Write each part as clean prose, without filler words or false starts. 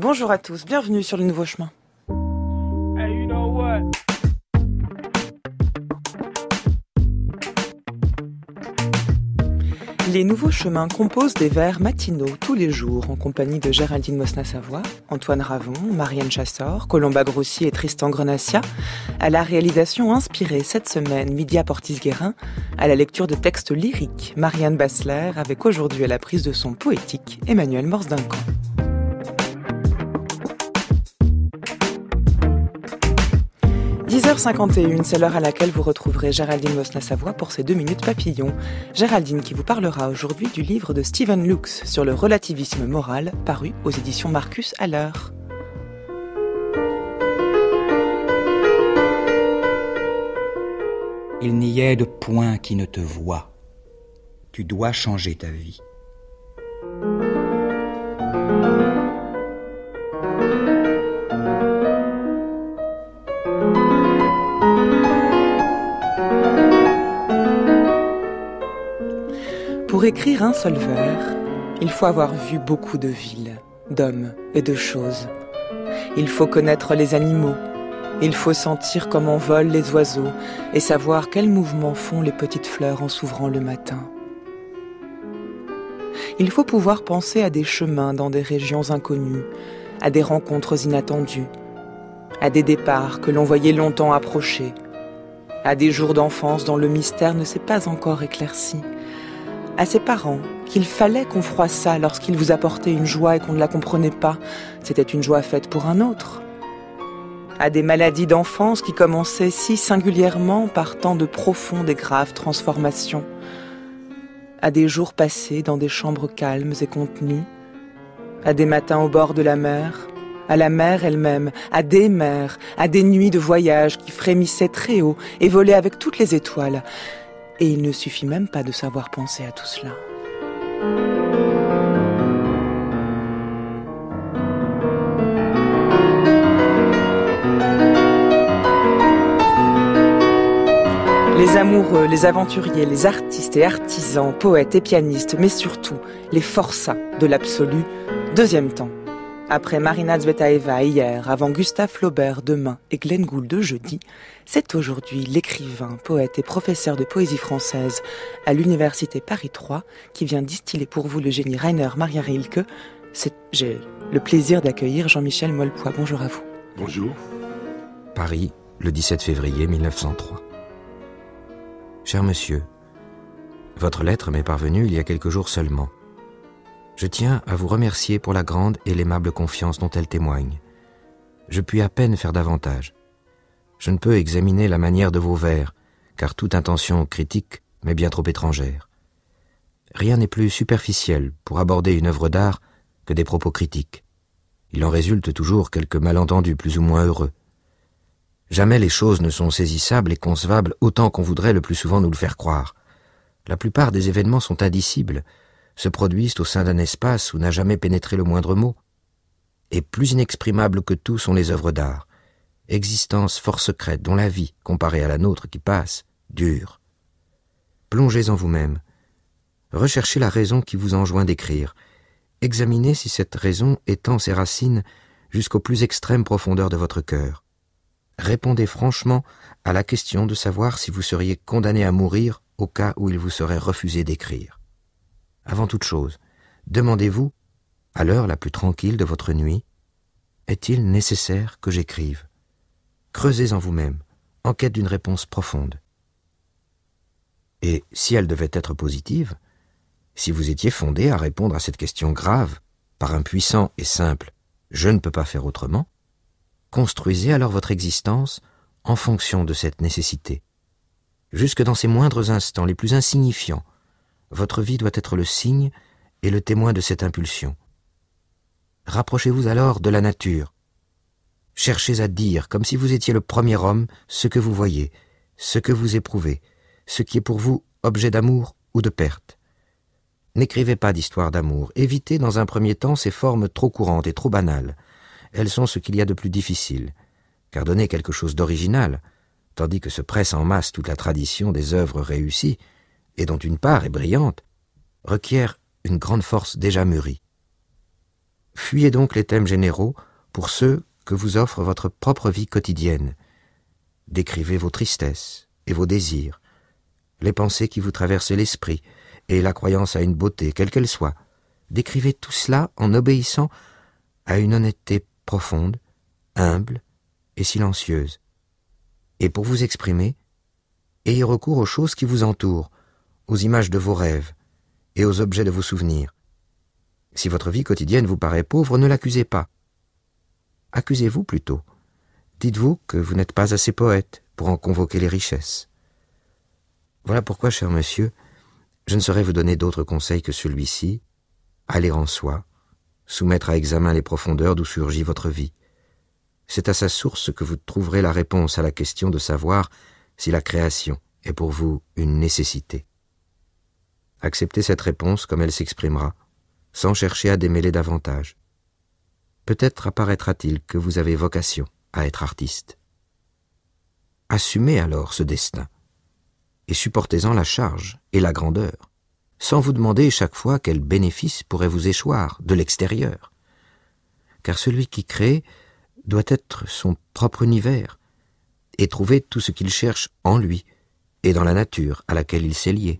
Bonjour à tous, bienvenue sur le Nouveau Chemin. Hey, you know what? Les Nouveaux Chemins composent des vers matinaux tous les jours en compagnie de Géraldine Mosna-Savoie, Antoine Ravon, Marianne Chassor, Colomba Grossi et Tristan Grenassia, à la réalisation inspirée cette semaine Lydia Portis-Guérin, à la lecture de textes lyriques Marianne Bassler, avec aujourd'hui à la prise de son poétique Emmanuel Morse-Duncan. 10h51, c'est l'heure à laquelle vous retrouverez Géraldine Mosna-Savoie pour ses 2 minutes papillons. Géraldine qui vous parlera aujourd'hui du livre de Stephen Lux sur le relativisme moral, paru aux éditions Marcus à l'heure. Il n'y ait de point qui ne te voie. Tu dois changer ta vie. Pour écrire un seul vers, il faut avoir vu beaucoup de villes, d'hommes et de choses. Il faut connaître les animaux. Il faut sentir comment volent les oiseaux et savoir quels mouvements font les petites fleurs en s'ouvrant le matin. Il faut pouvoir penser à des chemins dans des régions inconnues, à des rencontres inattendues, à des départs que l'on voyait longtemps approcher, à des jours d'enfance dont le mystère ne s'est pas encore éclairci, à ses parents qu'il fallait qu'on froissât lorsqu'ils vous apportaient une joie et qu'on ne la comprenait pas, c'était une joie faite pour un autre, à des maladies d'enfance qui commençaient si singulièrement par tant de profondes et graves transformations, à des jours passés dans des chambres calmes et contenues, à des matins au bord de la mer, à la mer elle-même, à des mers, à des nuits de voyage qui frémissaient très haut et volaient avec toutes les étoiles. Et il ne suffit même pas de savoir penser à tout cela. Les amoureux, les aventuriers, les artistes et artisans, poètes et pianistes, mais surtout les forçats de l'absolu, deuxième temps. Après Marina Tsvetaeva hier, avant Gustave Flaubert demain et Glenn Gould jeudi, c'est aujourd'hui l'écrivain, poète et professeur de poésie française à l'université Paris 3 qui vient distiller pour vous le génie Rainer Maria Rilke. J'ai le plaisir d'accueillir Jean-Michel Molpois. Bonjour à vous. Bonjour. Paris, le 17 février 1903. Cher monsieur, votre lettre m'est parvenue il y a quelques jours seulement. Je tiens à vous remercier pour la grande et l'aimable confiance dont elle témoigne. Je puis à peine faire davantage. Je ne peux examiner la manière de vos vers, car toute intention critique m'est bien trop étrangère. Rien n'est plus superficiel pour aborder une œuvre d'art que des propos critiques. Il en résulte toujours quelques malentendus plus ou moins heureux. Jamais les choses ne sont saisissables et concevables autant qu'on voudrait le plus souvent nous le faire croire. La plupart des événements sont indicibles, se produisent au sein d'un espace où n'a jamais pénétré le moindre mot. Et plus inexprimables que tout sont les œuvres d'art, existences fort secrètes dont la vie, comparée à la nôtre qui passe, dure. Plongez en vous-même, recherchez la raison qui vous enjoint d'écrire, examinez si cette raison étend ses racines jusqu'aux plus extrêmes profondeurs de votre cœur. Répondez franchement à la question de savoir si vous seriez condamné à mourir au cas où il vous serait refusé d'écrire. Avant toute chose, demandez-vous, à l'heure la plus tranquille de votre nuit, est-il nécessaire que j'écrive ? Creusez en vous-même, en quête d'une réponse profonde. Et si elle devait être positive, si vous étiez fondé à répondre à cette question grave, par un puissant et simple « je ne peux pas faire autrement », construisez alors votre existence en fonction de cette nécessité. Jusque dans ses moindres instants les plus insignifiants, votre vie doit être le signe et le témoin de cette impulsion. Rapprochez-vous alors de la nature. Cherchez à dire, comme si vous étiez le premier homme, ce que vous voyez, ce que vous éprouvez, ce qui est pour vous objet d'amour ou de perte. N'écrivez pas d'histoire d'amour, évitez dans un premier temps ces formes trop courantes et trop banales. Elles sont ce qu'il y a de plus difficile, car donner quelque chose d'original, tandis que se presse en masse toute la tradition des œuvres réussies, et dont une part est brillante, requiert une grande force déjà mûrie. Fuyez donc les thèmes généraux pour ceux que vous offre votre propre vie quotidienne. Décrivez vos tristesses et vos désirs, les pensées qui vous traversent l'esprit et la croyance à une beauté, quelle qu'elle soit. Décrivez tout cela en obéissant à une honnêteté profonde, humble et silencieuse. Et pour vous exprimer, ayez recours aux choses qui vous entourent, aux images de vos rêves et aux objets de vos souvenirs. Si votre vie quotidienne vous paraît pauvre, ne l'accusez pas. Accusez-vous plutôt. Dites-vous que vous n'êtes pas assez poète pour en convoquer les richesses. Voilà pourquoi, cher monsieur, je ne saurais vous donner d'autre conseil que celui-ci: aller en soi, soumettre à examen les profondeurs d'où surgit votre vie. C'est à sa source que vous trouverez la réponse à la question de savoir si la création est pour vous une nécessité. Acceptez cette réponse comme elle s'exprimera, sans chercher à démêler davantage. Peut-être apparaîtra-t-il que vous avez vocation à être artiste. Assumez alors ce destin, et supportez-en la charge et la grandeur, sans vous demander chaque fois quel bénéfice pourrait vous échoir de l'extérieur. Car celui qui crée doit être son propre univers, et trouver tout ce qu'il cherche en lui et dans la nature à laquelle il s'est lié.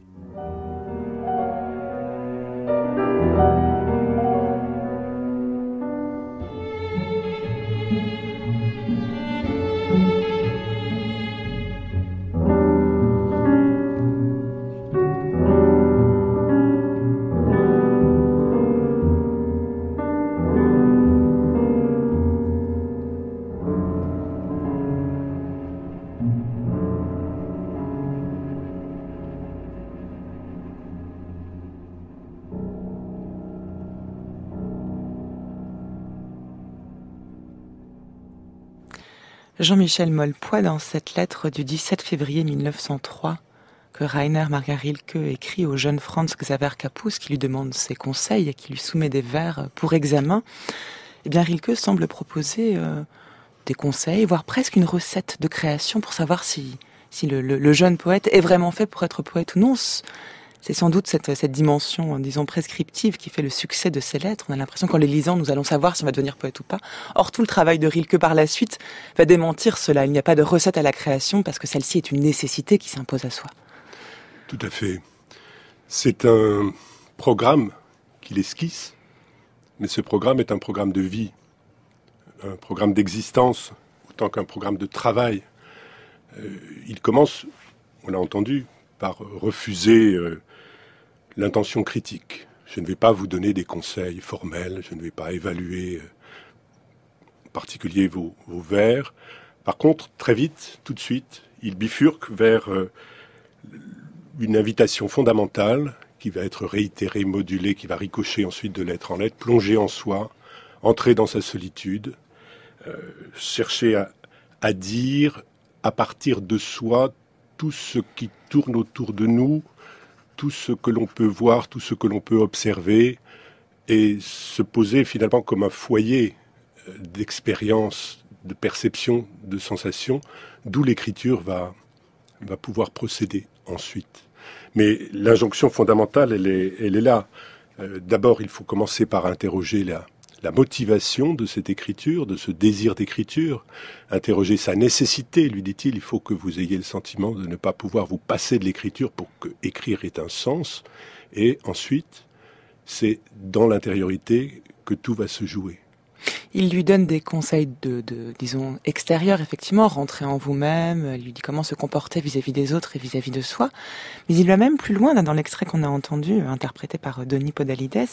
Jean-Michel Mollepoix, dans cette lettre du 17 février 1903 que Rainer Maria Rilke écrit au jeune Franz Xaver Kappus, qui lui demande ses conseils et qui lui soumet des vers pour examen, eh bien Rilke semble proposer des conseils, voire presque une recette de création pour savoir si le jeune poète est vraiment fait pour être poète ou non. C'est sans doute cette dimension, disons, prescriptive qui fait le succès de ces lettres. On a l'impression qu'en les lisant, nous allons savoir si on va devenir poète ou pas. Or, tout le travail de Rilke par la suite va démentir cela. Il n'y a pas de recette à la création parce que celle-ci est une nécessité qui s'impose à soi. Tout à fait. C'est un programme qu'il esquisse, mais ce programme est un programme de vie, un programme d'existence, autant qu'un programme de travail. Il commence, on l'a entendu, par refuser l'intention critique. Je ne vais pas vous donner des conseils formels, je ne vais pas évaluer en particulier vos vers. Par contre, très vite, tout de suite, il bifurque vers une invitation fondamentale qui va être réitérée, modulée, qui va ricocher ensuite de lettre en lettre, plonger en soi, entrer dans sa solitude, chercher à dire à partir de soi tout ce qui tourne autour de nous, tout ce que l'on peut voir, tout ce que l'on peut observer, et se poser finalement comme un foyer d'expérience, de perception, de sensation, d'où l'écriture va pouvoir procéder ensuite. Mais l'injonction fondamentale, elle est là. D'abord, il faut commencer par interroger la motivation de cette écriture, de ce désir d'écriture, interroger sa nécessité, lui dit-il, il faut que vous ayez le sentiment de ne pas pouvoir vous passer de l'écriture pour que écrire ait un sens. Et ensuite, c'est dans l'intériorité que tout va se jouer. Il lui donne des conseils disons, extérieurs, effectivement, rentrer en vous-même, il lui dit comment se comporter vis-à-vis des autres et vis-à-vis de soi. Mais il va même plus loin, dans l'extrait qu'on a entendu, interprété par Denis Podalides,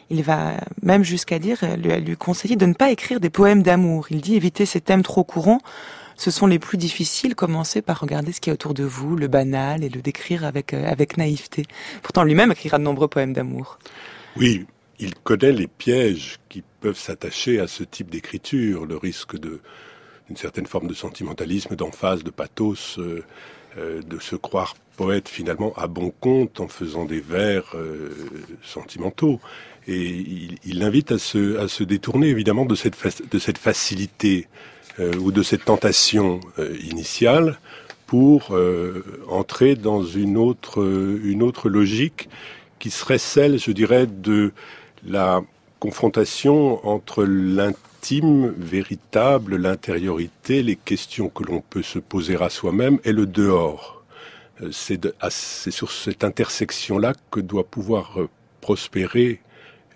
il va même jusqu'à dire, lui conseiller de ne pas écrire des poèmes d'amour. Il dit éviter ces thèmes trop courants, ce sont les plus difficiles, commencez par regarder ce qu'il y a autour de vous, le banal, et le décrire avec naïveté. Pourtant, lui-même écrira de nombreux poèmes d'amour. Oui, il connaît les pièges qui peuvent s'attacher à ce type d'écriture, le risque d'une certaine forme de sentimentalisme, d'emphase, de pathos, de se croire poète finalement à bon compte en faisant des vers sentimentaux. Et il l'invite à se détourner évidemment de cette facilité ou de cette tentation initiale pour entrer dans une autre logique qui serait celle, je dirais, de la confrontation entre l'intime véritable, l'intériorité, les questions que l'on peut se poser à soi-même et le dehors. C'est sur cette intersection-là que doit pouvoir prospérer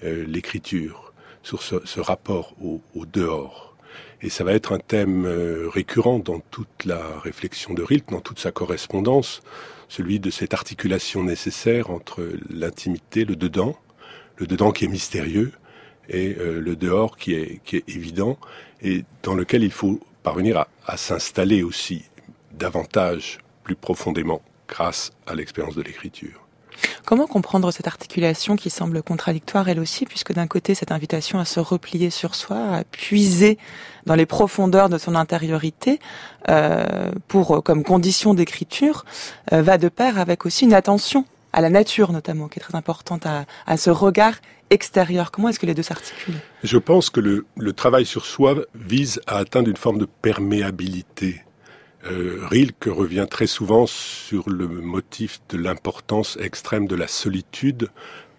l'écriture, sur ce rapport au dehors. Et ça va être un thème récurrent dans toute la réflexion de Rilke, dans toute sa correspondance, celui de cette articulation nécessaire entre l'intimité, le dedans qui est mystérieux, et le dehors qui est évident, et dans lequel il faut parvenir à s'installer aussi davantage, plus profondément, grâce à l'expérience de l'écriture. Comment comprendre cette articulation qui semble contradictoire elle aussi, puisque d'un côté cette invitation à se replier sur soi, à puiser dans les profondeurs de son intériorité comme condition d'écriture, va de pair avec aussi une attention à la nature notamment, qui est très importante, à ce regard extérieur. Comment est-ce que les deux s'articulent ? Je pense que le travail sur soi vise à atteindre une forme de perméabilité. Rilke revient très souvent sur le motif de l'importance extrême de la solitude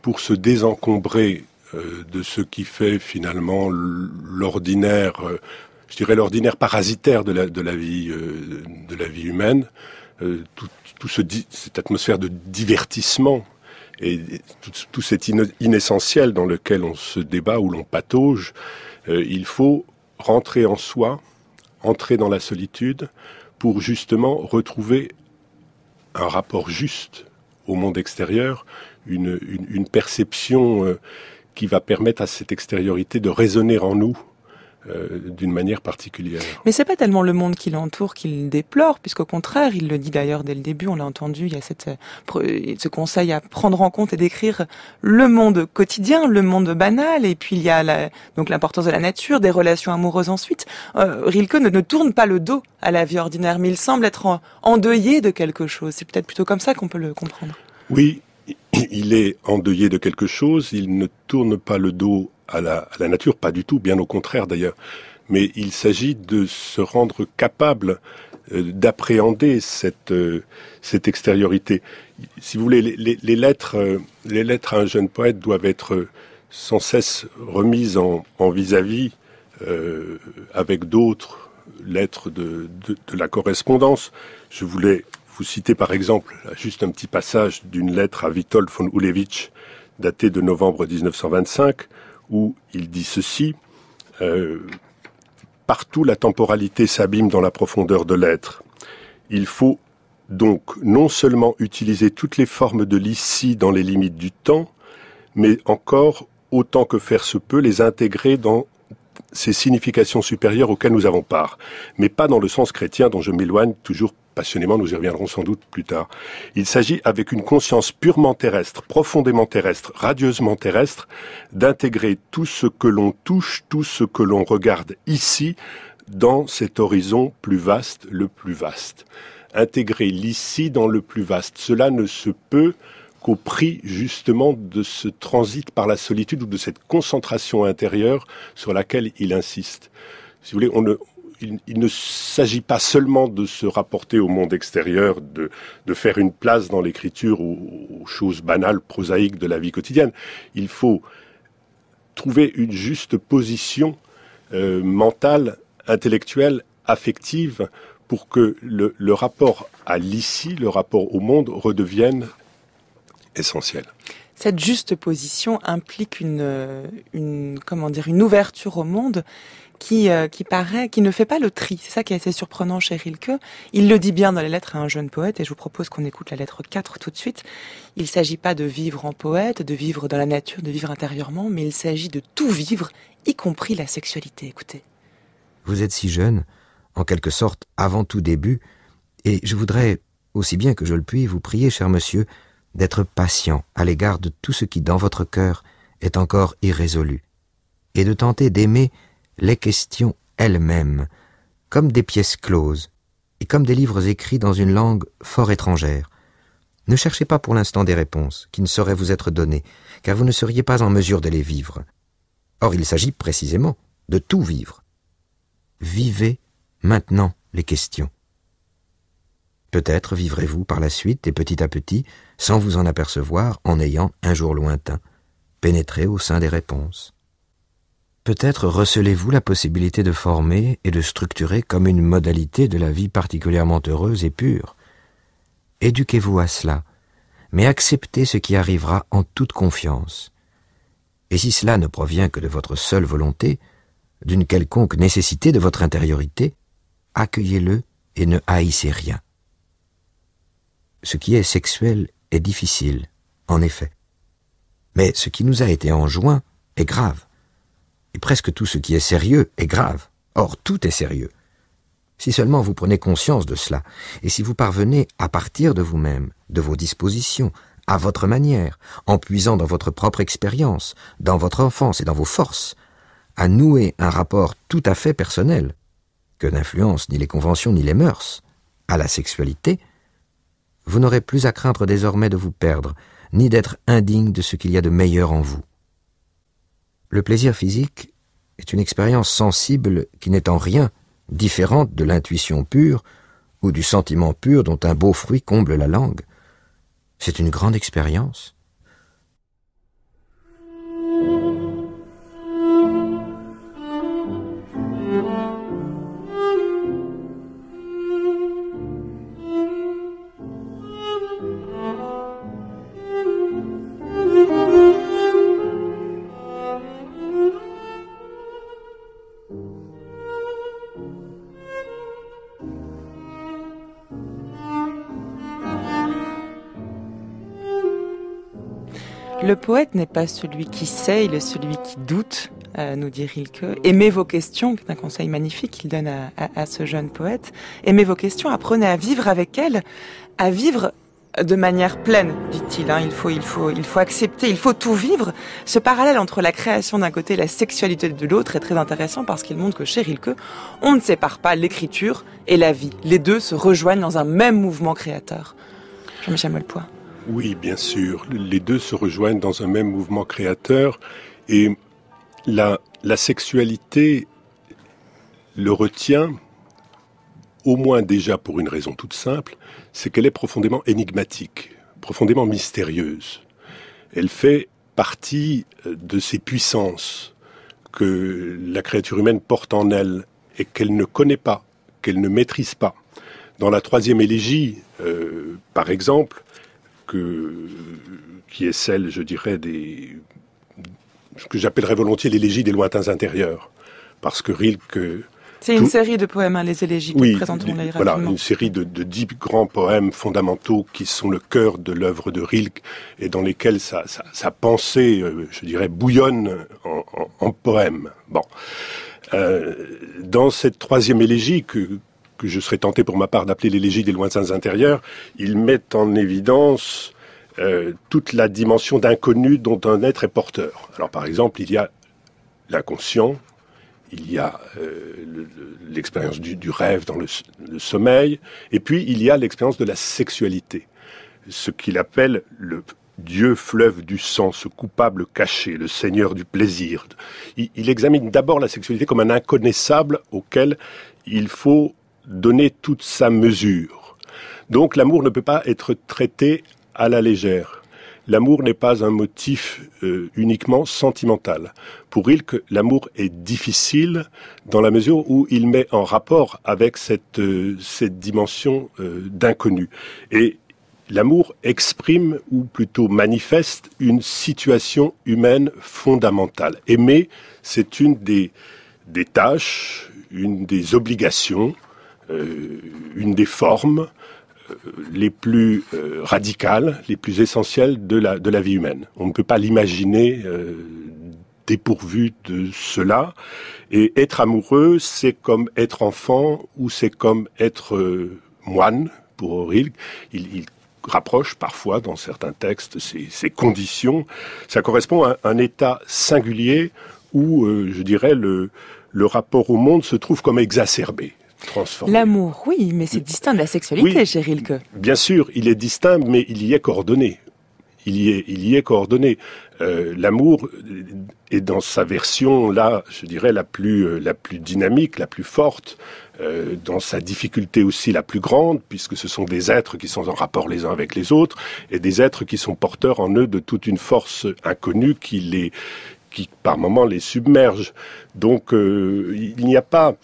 pour se désencombrer de ce qui fait finalement l'ordinaire, je dirais l'ordinaire parasitaire de la vie humaine, cette atmosphère de divertissement et tout cet inessentiel dans lequel on se débat, où l'on patauge. Il faut rentrer en soi, entrer dans la solitude, pour justement retrouver un rapport juste au monde extérieur, une perception qui va permettre à cette extériorité de résonner en nous d'une manière particulière. Mais c'est pas tellement le monde qui l'entoure qu'il déplore, puisqu'au contraire, il le dit d'ailleurs dès le début, on l'a entendu, il y a ce conseil à prendre en compte et d'écrire le monde quotidien, le monde banal, et puis il y a donc l'importance de la nature, des relations amoureuses ensuite. Rilke ne tourne pas le dos à la vie ordinaire, mais il semble être endeuillé de quelque chose. C'est peut-être plutôt comme ça qu'on peut le comprendre. Oui, il est endeuillé de quelque chose, il ne tourne pas le dos à la nature, pas du tout, bien au contraire d'ailleurs. Mais il s'agit de se rendre capable d'appréhender cette extériorité. Si vous voulez, les lettres à un jeune poète doivent être sans cesse remises en vis-à-vis avec d'autres lettres de la correspondance. Je voulais vous citer par exemple juste un petit passage d'une lettre à Witold von Ullewicz datée de novembre 1925, où il dit ceci, « Partout la temporalité s'abîme dans la profondeur de l'être. Il faut donc non seulement utiliser toutes les formes de l'ici dans les limites du temps, mais encore, autant que faire se peut, les intégrer dans ces significations supérieures auxquelles nous avons part, mais pas dans le sens chrétien dont je m'éloigne toujours passionnément, nous y reviendrons sans doute plus tard. Il s'agit, avec une conscience purement terrestre, profondément terrestre, radieusement terrestre, d'intégrer tout ce que l'on touche, tout ce que l'on regarde ici, dans cet horizon plus vaste, le plus vaste. Intégrer l'ici dans le plus vaste. Cela ne se peut qu'au prix, justement, de ce transit par la solitude ou de cette concentration intérieure sur laquelle il insiste. Si vous voulez, il ne s'agit pas seulement de se rapporter au monde extérieur, de faire une place dans l'écriture aux choses banales, prosaïques de la vie quotidienne. Il faut trouver une juste position mentale, intellectuelle, affective, pour que le rapport à l'ici, le rapport au monde, redevienne essentiel. Cette juste position implique une ouverture au monde qui ne fait pas le tri. C'est ça qui est assez surprenant chez Rilke. Il le dit bien dans les lettres à un jeune poète, et je vous propose qu'on écoute la lettre 4 tout de suite. Il ne s'agit pas de vivre en poète, de vivre dans la nature, de vivre intérieurement, mais il s'agit de tout vivre, y compris la sexualité. Écoutez. Vous êtes si jeune, en quelque sorte avant tout début, et je voudrais, aussi bien que je le puis, vous prier, cher monsieur, d'être patient à l'égard de tout ce qui, dans votre cœur, est encore irrésolu, et de tenter d'aimer les questions elles-mêmes, comme des pièces closes, et comme des livres écrits dans une langue fort étrangère. Ne cherchez pas pour l'instant des réponses qui ne sauraient vous être données, car vous ne seriez pas en mesure de les vivre. Or, il s'agit précisément de tout vivre. Vivez maintenant les questions. Peut-être vivrez-vous par la suite et petit à petit, sans vous en apercevoir, en ayant, un jour lointain, pénétré au sein des réponses. Peut-être recelez-vous la possibilité de former et de structurer comme une modalité de la vie particulièrement heureuse et pure. Éduquez-vous à cela, mais acceptez ce qui arrivera en toute confiance. Et si cela ne provient que de votre seule volonté, d'une quelconque nécessité de votre intériorité, accueillez-le et ne haïssez rien. Ce qui est sexuel est difficile, en effet. Mais ce qui nous a été enjoint est grave. Et presque tout ce qui est sérieux est grave. Or, tout est sérieux. Si seulement vous prenez conscience de cela, et si vous parvenez à partir de vous-même, de vos dispositions, à votre manière, en puisant dans votre propre expérience, dans votre enfance et dans vos forces, à nouer un rapport tout à fait personnel, que n'influencent ni les conventions ni les mœurs, à la sexualité, vous n'aurez plus à craindre désormais de vous perdre, ni d'être indigne de ce qu'il y a de meilleur en vous. Le plaisir physique est une expérience sensible qui n'est en rien différente de l'intuition pure ou du sentiment pur dont un beau fruit comble la langue. C'est une grande expérience. Le poète n'est pas celui qui sait, il est celui qui doute, nous dit Rilke. Aimez vos questions, c'est un conseil magnifique qu'il donne à ce jeune poète. Aimez vos questions, apprenez à vivre avec elles, à vivre de manière pleine, dit-il. Il faut accepter, il faut tout vivre. Ce parallèle entre la création d'un côté et la sexualité de l'autre est très intéressant parce qu'il montre que chez Rilke, on ne sépare pas l'écriture et la vie. Les deux se rejoignent dans un même mouvement créateur. Jean-Michel Mollepoix. Oui, bien sûr. Les deux se rejoignent dans un même mouvement créateur. Et la sexualité le retient, au moins déjà pour une raison toute simple, c'est qu'elle est profondément énigmatique, profondément mystérieuse. Elle fait partie de ces puissances que la créature humaine porte en elle et qu'elle ne connaît pas, qu'elle ne maîtrise pas. Dans la troisième élégie, par exemple, qui est celle, je dirais, ce que j'appellerais volontiers l'élégie des lointains intérieurs. Parce que Rilke... C'est une série de poèmes, les élégies, que présentons-les rapidement. Voilà, une série de 10 grands poèmes fondamentaux qui sont le cœur de l'œuvre de Rilke et dans lesquels sa pensée, je dirais, bouillonne en poème. Bon. Dans cette troisième élégie que je serais tenté pour ma part d'appeler l'élégie des lointains intérieurs, il met en évidence toute la dimension d'inconnu dont un être est porteur. Alors par exemple, il y a l'inconscient, il y a l'expérience du rêve dans le sommeil, et puis il y a l'expérience de la sexualité, ce qu'il appelle le Dieu fleuve du sang, ce coupable caché, le seigneur du plaisir. Il examine d'abord la sexualité comme un inconnaissable auquel il faut donner toute sa mesure. Donc l'amour ne peut pas être traité à la légère. L'amour n'est pas un motif uniquement sentimental. Pour Rilke, l'amour est difficile dans la mesure où il met en rapport avec cette dimension d'inconnu. Et l'amour exprime, ou plutôt manifeste, une situation humaine fondamentale. Aimer, c'est une des tâches, une des obligations, une des formes les plus radicales, les plus essentielles de la vie humaine. On ne peut pas l'imaginer dépourvu de cela. Et être amoureux, c'est comme être enfant ou c'est comme être moine, pour Rilke. Il rapproche parfois dans certains textes ces conditions. Ça correspond à un état singulier où, je dirais, le rapport au monde se trouve comme exacerbé. Transformé. L'amour, oui, mais c'est distinct de la sexualité chez Rilke. Bien sûr, il est distinct, mais il y est coordonné. Il y est coordonné. L'amour est dans sa version, là, je dirais, la plus dynamique, la plus forte, dans sa difficulté aussi la plus grande, puisque ce sont des êtres qui sont en rapport les uns avec les autres, et des êtres qui sont porteurs en eux de toute une force inconnue qui qui par moments les submerge. Donc il n'y a pas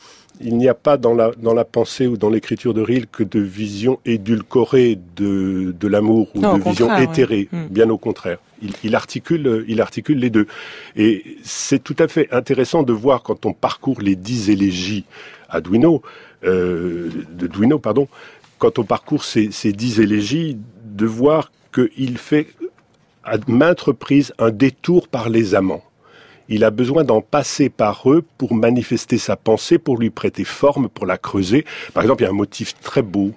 dans la pensée ou dans l'écriture de Rilke de vision édulcorée de l'amour ou de vision éthérée, bien au contraire. Il articule les deux. Et c'est tout à fait intéressant de voir quand on parcourt les 10 élégies de Dwino, quand on parcourt ces 10 élégies, de voir qu'il fait à maintes reprises un détour par les amants. Il a besoin d'en passer par eux pour manifester sa pensée, pour lui prêter forme, pour la creuser. Par exemple, il y a un motif très beau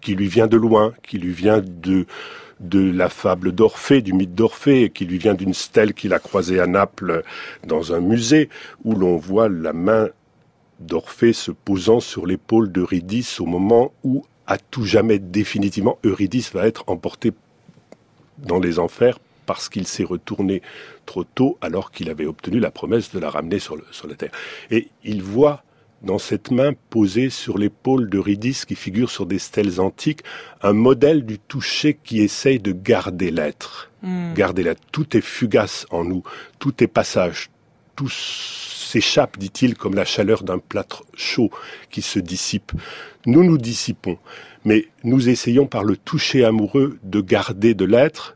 qui lui vient de loin, qui lui vient de la fable d'Orphée, du mythe d'Orphée, qui lui vient d'une stèle qu'il a croisée à Naples dans un musée, où l'on voit la main d'Orphée se posant sur l'épaule d'Eurydice au moment où, à tout jamais définitivement, Eurydice va être emportée dans les enfers parce qu'il s'est retourné trop tôt alors qu'il avait obtenu la promesse de la ramener sur la terre. Et il voit dans cette main posée sur l'épaule d'Eurydice qui figure sur des stèles antiques un modèle du toucher qui essaye de garder l'être. Garder l'être. Tout est fugace en nous, tout est passage, tout s'échappe, dit-il, comme la chaleur d'un plâtre chaud qui se dissipe. Nous nous dissipons, mais nous essayons par le toucher amoureux de garder de l'être,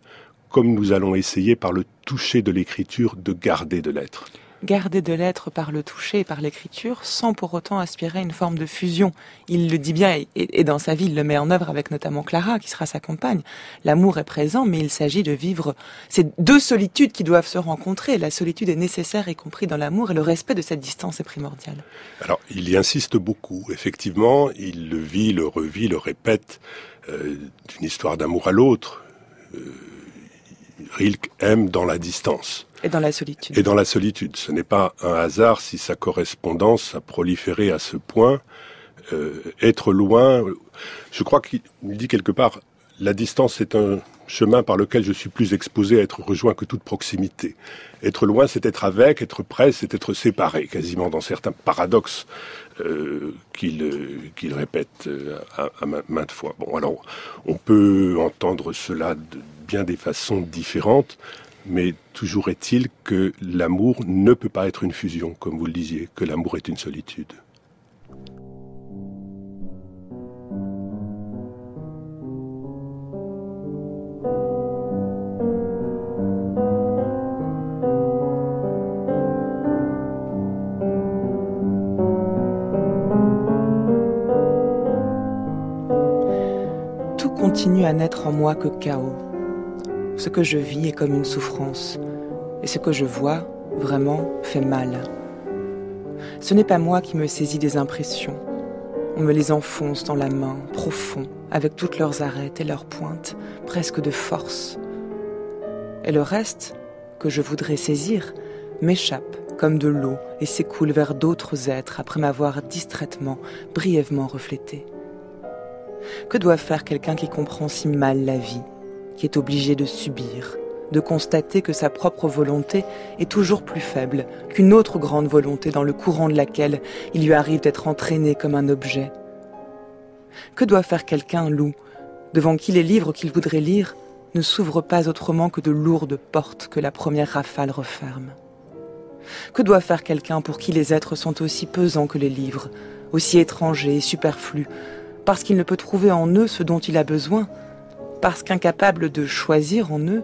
comme nous allons essayer par le toucher de l'écriture de garder de l'être. Garder de l'être par le toucher et par l'écriture, sans pour autant aspirer à une forme de fusion. Il le dit bien, et dans sa vie, il le met en œuvre avec notamment Clara, qui sera sa compagne. L'amour est présent, mais il s'agit de vivre ces deux solitudes qui doivent se rencontrer. La solitude est nécessaire, y compris dans l'amour, et le respect de cette distance est primordial. Alors, il y insiste beaucoup. Effectivement, il le vit, le revit, le répète, d'une histoire d'amour à l'autre. Rilke aime dans la distance. Et dans la solitude. Et dans la solitude. Ce n'est pas un hasard si sa correspondance a proliféré à ce point. Être loin, je crois qu'il dit quelque part, la distance est un chemin par lequel je suis plus exposé à être rejoint que toute proximité. Être loin, c'est être avec, être près, c'est être séparé, quasiment dans certains paradoxes qu'il répète à maintes fois. Bon, alors, on peut entendre cela de bien des façons différentes, mais toujours est-il que l'amour ne peut pas être une fusion, comme vous le disiez, que l'amour est une solitude. Tout continue à n'être en moi que chaos. Ce que je vis est comme une souffrance, et ce que je vois, vraiment, fait mal. Ce n'est pas moi qui me saisis des impressions. On me les enfonce dans la main, profond, avec toutes leurs arêtes et leurs pointes, presque de force. Et le reste, que je voudrais saisir, m'échappe comme de l'eau et s'écoule vers d'autres êtres après m'avoir distraitement, brièvement reflété. Que doit faire quelqu'un qui comprend si mal la vie, qui est obligé de subir, de constater que sa propre volonté est toujours plus faible qu'une autre grande volonté dans le courant de laquelle il lui arrive d'être entraîné comme un objet? Que doit faire quelqu'un, loup, devant qui les livres qu'il voudrait lire ne s'ouvrent pas autrement que de lourdes portes que la première rafale referme? Que doit faire quelqu'un pour qui les êtres sont aussi pesants que les livres, aussi étrangers et superflus, parce qu'il ne peut trouver en eux ce dont il a besoin, parce qu'incapable de choisir en eux,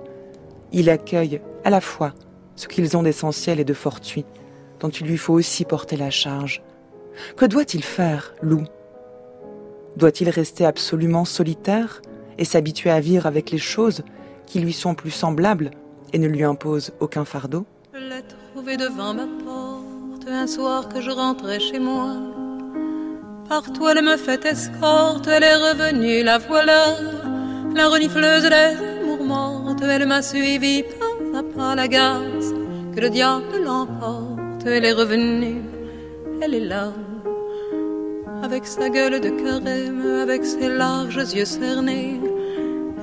il accueille à la fois ce qu'ils ont d'essentiel et de fortuit, dont il lui faut aussi porter la charge. Que doit-il faire, loup? Doit-il rester absolument solitaire et s'habituer à vivre avec les choses qui lui sont plus semblables et ne lui imposent aucun fardeau? Je l'ai trouvée devant ma porte un soir que je rentrais chez moi. Partout elle me fait escorte, elle est revenue, la voilà. La renifleuse des amours mortes, elle m'a suivi pas à pas la gaze. Que le diable l'emporte, elle est revenue, elle est là. Avec sa gueule de carême, avec ses larges yeux cernés,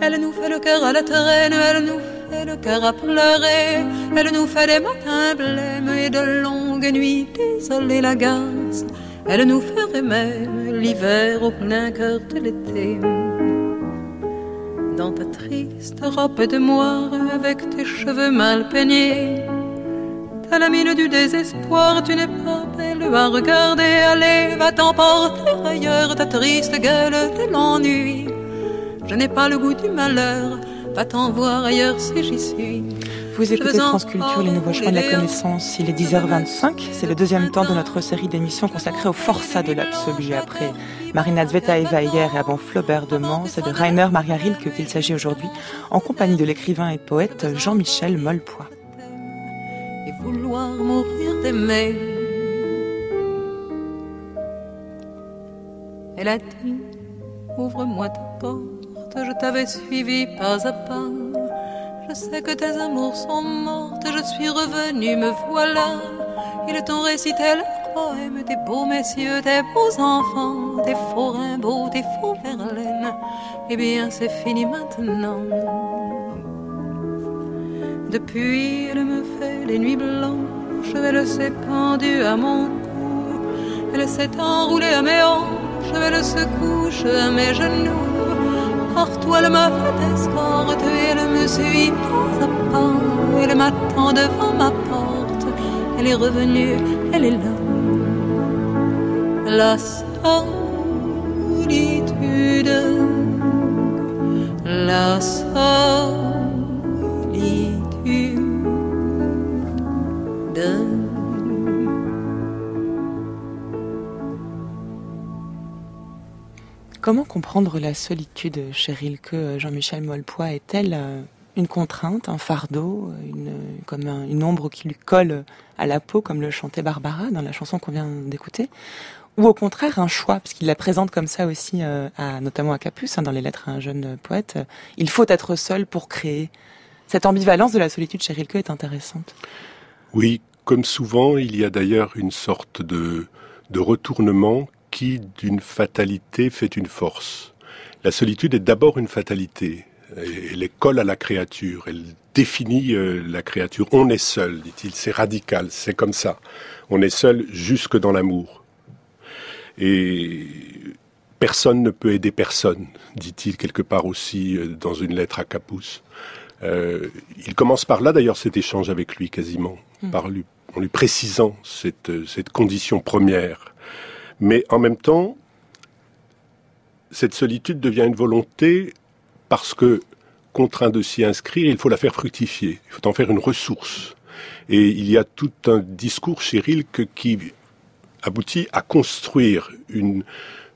elle nous fait le cœur à la traîne, elle nous fait le cœur à pleurer. Elle nous fait des matins blêmes et de longues nuits désolées la gaze. Elle nous ferait même l'hiver au plein cœur de l'été. Dans ta triste robe de moire, avec tes cheveux mal peignés, T'as la mine du désespoir, tu n'es pas belle à regarder. Allez, va t'emporter ailleurs, ta triste gueule de l'ennui. Je n'ai pas le goût du malheur, va t'en voir ailleurs si j'y suis. Vous écoutez France Culture, les nouveaux chemins de la connaissance. Il est 10h25. C'est le deuxième temps de notre série d'émissions consacrée au forçat de l'absolu. Après Marina Tsvetaeva hier et avant Flaubert de Mans, c'est de Rainer Maria Rilke qu'il s'agit aujourd'hui, en compagnie de l'écrivain et poète Jean-Michel Mollepoix. Et vouloir mourir d'aimer. Elle a dit, ouvre-moi ta porte, je t'avais suivi pas à pas. Je sais que tes amours sont mortes, je suis revenue, me voilà. Ils t'ont récité le poème des beaux messieurs, des beaux enfants, des faux Rimbaud, des faux Verlaine. Eh bien, c'est fini maintenant. Depuis, elle me fait les nuits blanches, elle s'est pendue à mon cou. Elle s'est enroulée à mes hanches, elle se couche à mes genoux. Partout elle m'a fait escorte et elle me suit pas à pas. Elle m'attend devant ma porte, elle est revenue, elle est là. La solitude, la solitude. Comment comprendre la solitude chez Rilke, Jean-Michel Mollepoix? Est-elle une contrainte, un fardeau, une ombre qui lui colle à la peau, comme le chantait Barbara dans la chanson qu'on vient d'écouter? Ou au contraire un choix, parce qu'il la présente comme ça aussi, notamment à Capus, dans les lettres à un jeune poète. Il faut être seul pour créer. Cette ambivalence de la solitude chez Rilke est intéressante. Oui, comme souvent, il y a d'ailleurs une sorte de retournement qui, d'une fatalité, fait une force. La solitude est d'abord une fatalité. Elle colle à la créature, elle définit la créature. On est seul, dit-il, c'est radical, c'est comme ça. On est seul jusque dans l'amour. Et personne ne peut aider personne, dit-il quelque part aussi dans une lettre à Capus. Il commence par là d'ailleurs cet échange avec lui quasiment, en lui précisant cette condition première. Mais en même temps, cette solitude devient une volonté parce que, contraint de s'y inscrire, il faut la faire fructifier, il faut en faire une ressource. Et il y a tout un discours chez Rilke qui aboutit à construire une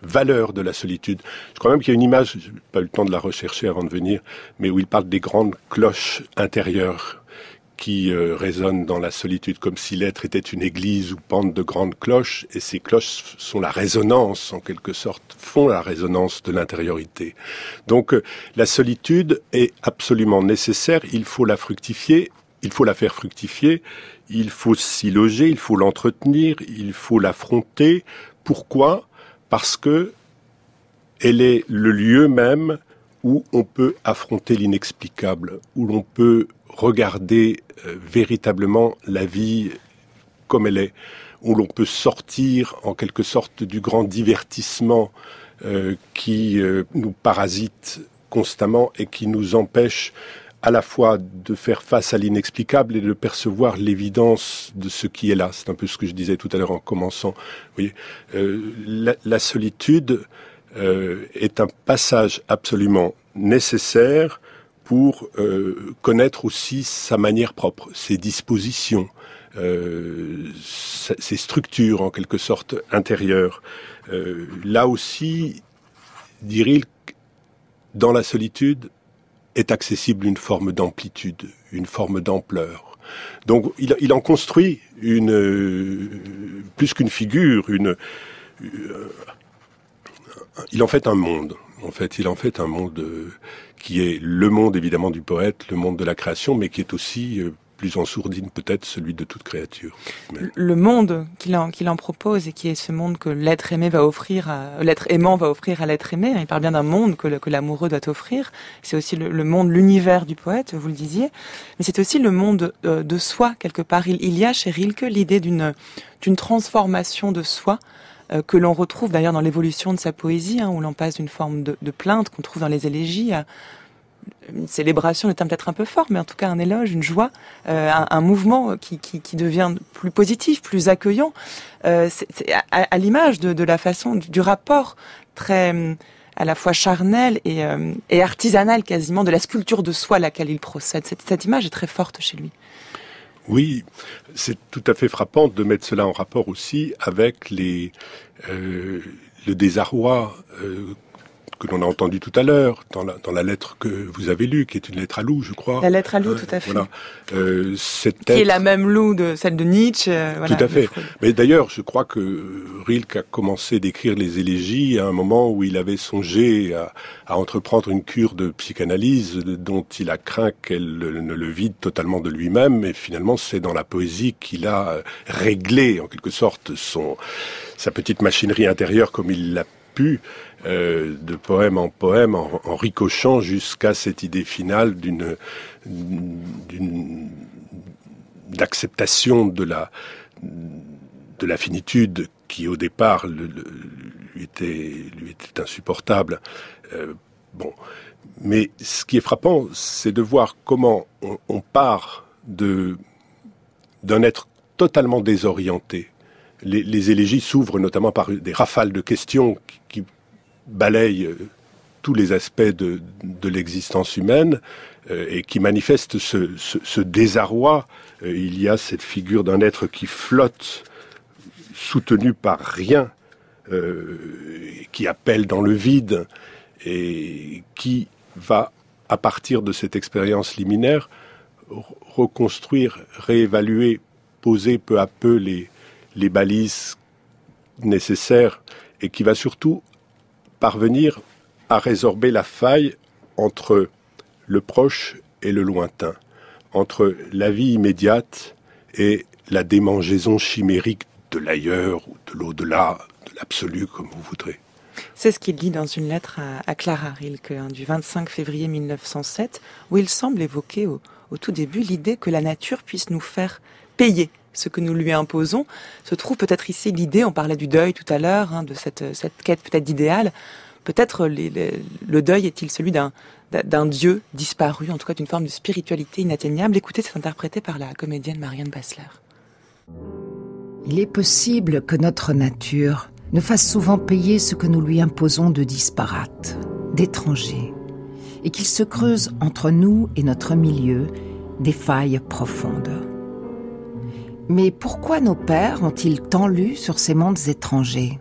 valeur de la solitude. Je crois même qu'il y a une image, je n'ai pas eu le temps de la rechercher avant de venir, mais où il parle des grandes cloches intérieures qui résonnent dans la solitude, comme si l'être était une église où pendent de grandes cloches, et ces cloches sont la résonance, en quelque sorte, font la résonance de l'intériorité. Donc la solitude est absolument nécessaire, il faut la fructifier, il faut la faire fructifier, il faut s'y loger, il faut l'entretenir, il faut l'affronter. Pourquoi ? Parce que elle est le lieu même où on peut affronter l'inexplicable, où l'on peut regarder véritablement la vie comme elle est, où l'on peut sortir en quelque sorte du grand divertissement qui nous parasite constamment et qui nous empêche à la fois de faire face à l'inexplicable et de percevoir l'évidence de ce qui est là. C'est un peu ce que je disais tout à l'heure en commençant. Vous voyez, la solitude est un passage absolument nécessaire pour connaître aussi sa manière propre, ses dispositions, ses structures en quelque sorte intérieures. Là aussi, dit Rilke, dans la solitude est accessible une forme d'amplitude, une forme d'ampleur. Donc il en construit plus qu'une figure, il en fait un monde. En fait, il en fait un monde qui est le monde évidemment du poète, le monde de la création, mais qui est aussi plus en sourdine peut-être celui de toute créature. Le monde qu'il en propose et qui est ce monde que l'être aimé va offrir, l'être aimant va offrir à l'être aimé. Il parle bien d'un monde que l'amoureux doit offrir. C'est aussi le monde, l'univers du poète, vous le disiez. Mais c'est aussi le monde de soi quelque part. Il y a chez Rilke l'idée d'une transformation de soi. Que l'on retrouve d'ailleurs dans l'évolution de sa poésie, où l'on passe d'une forme de plainte qu'on trouve dans les élégies une célébration, le terme peut-être un peu fort, mais en tout cas un éloge, une joie, un mouvement qui devient plus positif, plus accueillant, c'est à l'image de la façon, du rapport très à la fois charnel et artisanal quasiment de la sculpture de soi à laquelle il procède. Cette image est très forte chez lui. Oui, c'est tout à fait frappant de mettre cela en rapport aussi avec le désarroi que l'on a entendu tout à l'heure dans la lettre que vous avez lue, qui est une lettre à Lou, je crois. La lettre à Lou, tout à fait. Voilà. Qui est la même Lou de celle de Nietzsche. Tout à fait. Mais d'ailleurs, je crois que Rilke a commencé d'écrire les élégies à un moment où il avait songé à entreprendre une cure de psychanalyse dont il a craint qu'elle ne le vide totalement de lui-même. Et finalement, c'est dans la poésie qu'il a réglé, en quelque sorte, sa petite machinerie intérieure comme il l'a pu, de poème en poème, en ricochant jusqu'à cette idée finale d'acceptation de la finitude qui au départ lui était insupportable. Mais ce qui est frappant, c'est de voir comment on part d'un être totalement désorienté. Les élégies s'ouvrent notamment par des rafales de questions qui balayent tous les aspects de l'existence humaine et qui manifestent ce désarroi. Il y a cette figure d'un être qui flotte, soutenu par rien, qui appelle dans le vide et qui va, à partir de cette expérience liminaire, reconstruire, réévaluer, poser peu à peu les balises nécessaires et qui va surtout parvenir à résorber la faille entre le proche et le lointain, entre la vie immédiate et la démangeaison chimérique de l'ailleurs ou de l'au-delà, de l'absolu, comme vous voudrez. C'est ce qu'il dit dans une lettre à Clara Rilke du 25 février 1907, où il semble évoquer au tout début l'idée que la nature puisse nous faire payer ce que nous lui imposons. Se trouve peut-être ici l'idée, on parlait du deuil tout à l'heure, de cette quête peut-être d'idéal. Peut-être le deuil est-il celui d'un Dieu disparu, en tout cas d'une forme de spiritualité inatteignable. Écoutez, c'est interprété par la comédienne Marianne Bassler. Il est possible que notre nature nous fasse souvent payer ce que nous lui imposons de disparate, d'étranger, et qu'il se creuse entre nous et notre milieu des failles profondes. Mais pourquoi nos pères ont-ils tant lu sur ces mondes étrangers ?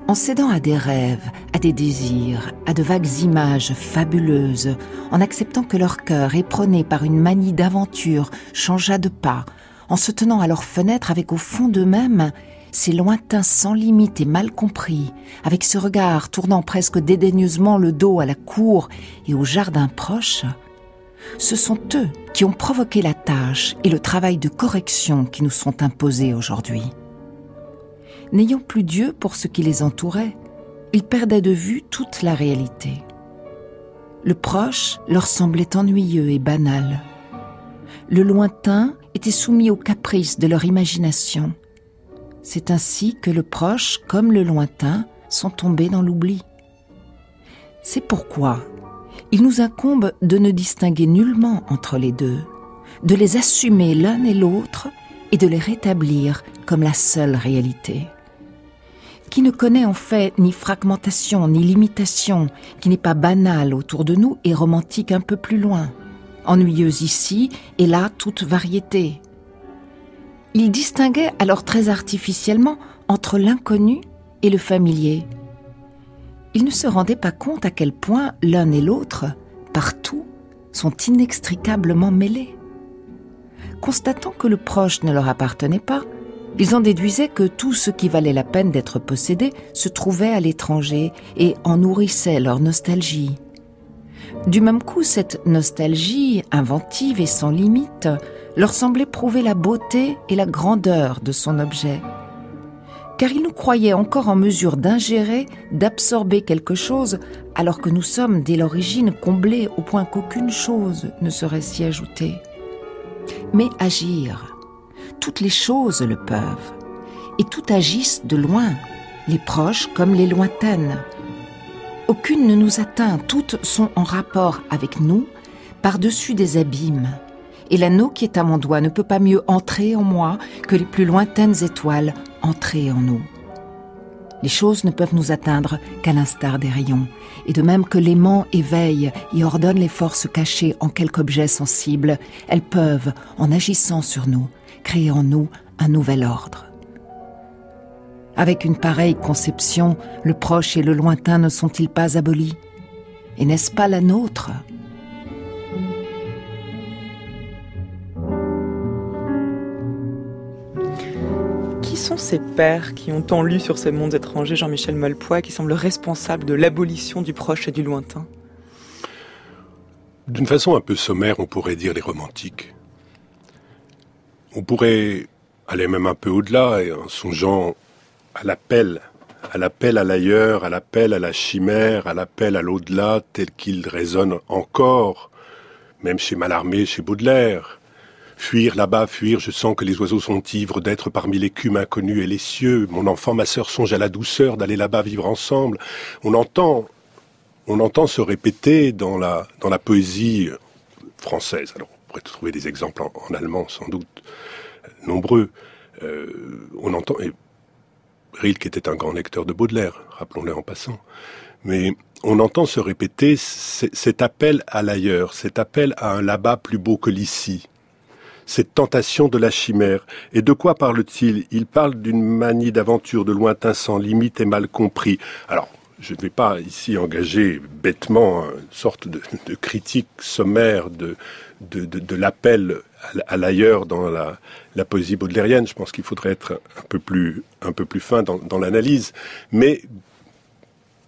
En cédant à des rêves, à des désirs, à de vagues images fabuleuses, en acceptant que leur cœur, éperonné par une manie d'aventure, changeât de pas, en se tenant à leurs fenêtres avec au fond d'eux-mêmes ces lointains sans limite et mal compris, avec ce regard tournant presque dédaigneusement le dos à la cour et au jardin proche, ce sont eux qui ont provoqué la tâche et le travail de correction qui nous sont imposés aujourd'hui. N'ayant plus Dieu pour ce qui les entourait, ils perdaient de vue toute la réalité. Le proche leur semblait ennuyeux et banal. Le lointain était soumis aux caprices de leur imagination. C'est ainsi que le proche comme le lointain sont tombés dans l'oubli. C'est pourquoi il nous incombe de ne distinguer nullement entre les deux, de les assumer l'un et l'autre et de les rétablir comme la seule réalité. Qui ne connaît en fait ni fragmentation ni limitation, qui n'est pas banal autour de nous et romantique un peu plus loin, ennuyeuse ici et là toute variété. Il distinguait alors très artificiellement entre l'inconnu et le familier. Il ne se rendait pas compte à quel point l'un et l'autre, partout, sont inextricablement mêlés. Constatant que le proche ne leur appartenait pas, ils en déduisaient que tout ce qui valait la peine d'être possédé se trouvait à l'étranger et en nourrissait leur nostalgie. Du même coup, cette nostalgie, inventive et sans limite, leur semblait prouver la beauté et la grandeur de son objet. Car ils nous croyaient encore en mesure d'ingérer, d'absorber quelque chose, alors que nous sommes dès l'origine comblés au point qu'aucune chose ne saurait s'y ajouter. Mais agir, toutes les choses le peuvent, et tout agissent de loin, les proches comme les lointaines. Aucune ne nous atteint, toutes sont en rapport avec nous, par-dessus des abîmes. Et l'anneau qui est à mon doigt ne peut pas mieux entrer en moi que les plus lointaines étoiles entrer en nous. Les choses ne peuvent nous atteindre qu'à l'instar des rayons, et de même que l'aimant éveille et ordonne les forces cachées en quelque objet sensible, elles peuvent, en agissant sur nous, créer en nous un nouvel ordre. Avec une pareille conception, le proche et le lointain ne sont-ils pas abolis? Et n'est-ce pas la nôtre? Qui sont ces pères qui ont tant lu sur ces mondes étrangers, Jean-Michel Mollepoix, qui semblent responsables de l'abolition du proche et du lointain? D'une façon un peu sommaire, on pourrait dire les romantiques. On pourrait aller même un peu au-delà, et en songeant à l'appel à l'ailleurs, à l'appel à la chimère, à l'appel à l'au-delà, tel qu'il résonne encore, même chez Mallarmé, chez Baudelaire. Fuir là-bas, fuir, je sens que les oiseaux sont ivres d'être parmi l'écume inconnue et les cieux. Mon enfant, ma sœur, songe à la douceur d'aller là-bas vivre ensemble. On entend se répéter dans la poésie française. Alors, on pourrait trouver des exemples en allemand, sans doute, nombreux. On entend, et Rilke était un grand lecteur de Baudelaire, rappelons-le en passant. Mais on entend se répéter cet appel à l'ailleurs, cet appel à un là-bas plus beau que l'ici. Cette tentation de la chimère. Et de quoi parle-t-il? Il parle d'une manie d'aventure, de lointain sans limite et mal compris. Alors, je ne vais pas ici engager bêtement une sorte de critique sommaire de l'appel à l'ailleurs dans la poésie baudelairienne. Je pense qu'il faudrait être un peu plus fin dans l'analyse. Mais,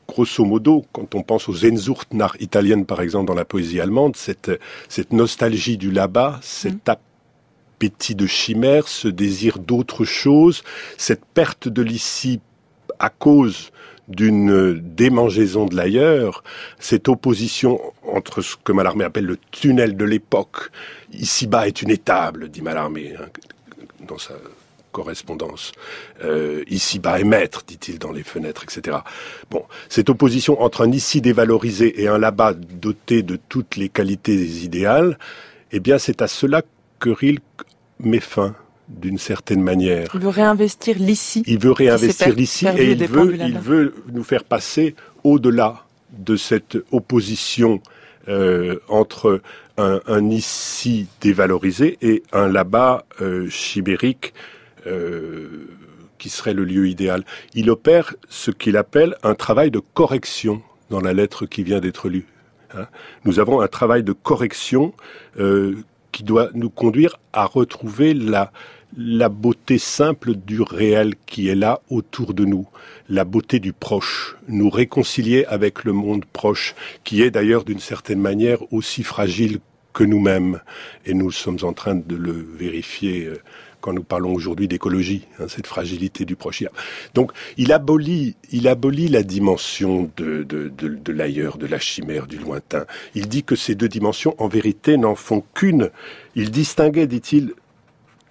grosso modo, quand on pense aux Sehnsucht nach Italien, par exemple, dans la poésie allemande, cette nostalgie du là-bas, cet appétit de chimère, ce désir d'autre chose, cette perte de l'ici à cause d'une démangeaison de l'ailleurs, cette opposition entre ce que Mallarmé appelle le tunnel de l'époque. Ici-bas est une étable, dit Mallarmé, dans sa correspondance. Ici-bas est maître, dit-il dans les fenêtres, etc. Bon, cette opposition entre un ici dévalorisé et un là-bas doté de toutes les qualités idéales, eh bien c'est à cela que Rilke met fin, d'une certaine manière. Il veut réinvestir l'ici. Il veut réinvestir l'ici et il veut nous faire passer au-delà de cette opposition entre un ici dévalorisé et un là-bas chimérique qui serait le lieu idéal. Il opère ce qu'il appelle un travail de correction dans la lettre qui vient d'être lue. Nous avons un travail de correction qui doit nous conduire à retrouver la beauté simple du réel qui est là autour de nous, la beauté du proche, nous réconcilier avec le monde proche, qui est d'ailleurs d'une certaine manière aussi fragile que nous-mêmes. Et nous sommes en train de le vérifier quand nous parlons aujourd'hui d'écologie, cette fragilité du proche. Donc il abolit la dimension de l'ailleurs, de la chimère, du lointain. Il dit que ces deux dimensions, en vérité, n'en font qu'une. Il distinguait, dit-il,